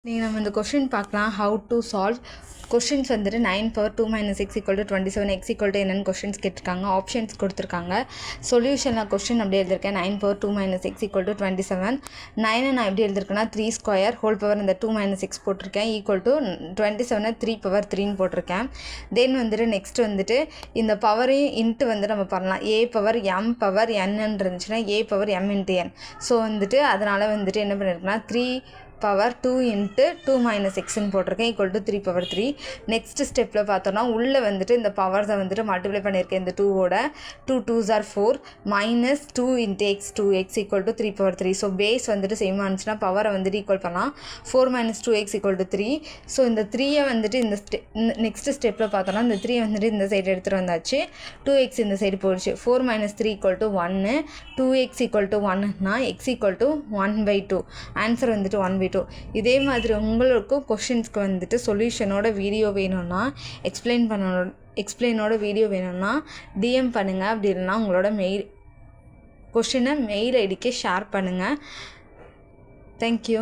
நீங்கள் நம்ம இந்த கொஷின் பார்க்கலாம். ஹவு டு சால்வ் கொஷின்ஸ் வந்துட்டு 9 power 2 minus X equal to 27 X equal to என்னென்னு கொஷின்ஸ் கேட்டிருக்காங்க. ஆப்ஷன்ஸ் கொடுத்துருக்காங்க. சொல்யூஷனில் கொஷின் அப்படி எழுதியிருக்கேன். 9 power 2 minus X equal to 27. 9 நான் எப்படி எழுதிருக்கேன்னா 3 ஸ்கொயர் ஹோல் பவர் இந்த 2 மைனஸ் எக்ஸ் போட்டிருக்கேன் ஈக்குவல் டு 27 3 பவர் 3ன்னு போட்டிருக்கேன். தென் வந்துட்டு நெக்ஸ்ட் வந்துட்டு இந்த பவரையும் இன்ட்டு வந்து நம்ம பண்ணலாம். ஏ பவர் எம் பவர் என்னன்னு இருந்துச்சுன்னா a power M into n. So வந்துட்டு அதனால் வந்துட்டு என்ன பண்ணியிருக்குன்னா 3 பவர் 2 இன்ட்டு 2 மைனஸ் எக்ஸ்ன்னு போட்டிருக்கேன் ஈக்குவல் டு 3 பவர் 3. நெக்ஸ்ட் ஸ்டெப்பில் பார்த்தோன்னா உள்ளே வந்துட்டு இந்த பவர்ஸை வந்துட்டு மல்டிப்ளை பண்ணியிருக்கேன். இந்த 2ஓட 2 2s are 4 minus 2 into x 2x equal to 3 power 3. So base வந்துட்டு சேமாக இருந்துச்சுன்னா பவரை வந்துட்டு ஈக்குவல் பண்ணலாம். 4 minus 2x equal to 3. So இந்த 3யை வந்துட்டு இந்த நெக்ஸ்ட் ஸ்டெப்பில் பார்த்தோன்னா இந்த 3 வந்துட்டு இந்த சைடு எடுத்துகிட்டு வந்தாச்சு. 2x இந்த சைடு போயிடுச்சு. 4 minus 3 equal to 1. 2x equal to 1னா x ஈக்குவல் டு 1/2. ஆன்சர் வந்துட்டு 1/2. இதே மாதிரி உங்களுக்கும் கொஷின்ஸ்க்கு வந்துட்டு சொல்யூஷனோட வீடியோ வேணும்னா எக்ஸ்பிளைனோட வீடியோ வேணும்னா டிஎம் பண்ணுங்கள். அப்படி இல்லைன்னா உங்களோட கொஷினை மெயில் ஐடிக்கு ஷேர் பண்ணுங்கள். தேங்க்யூ.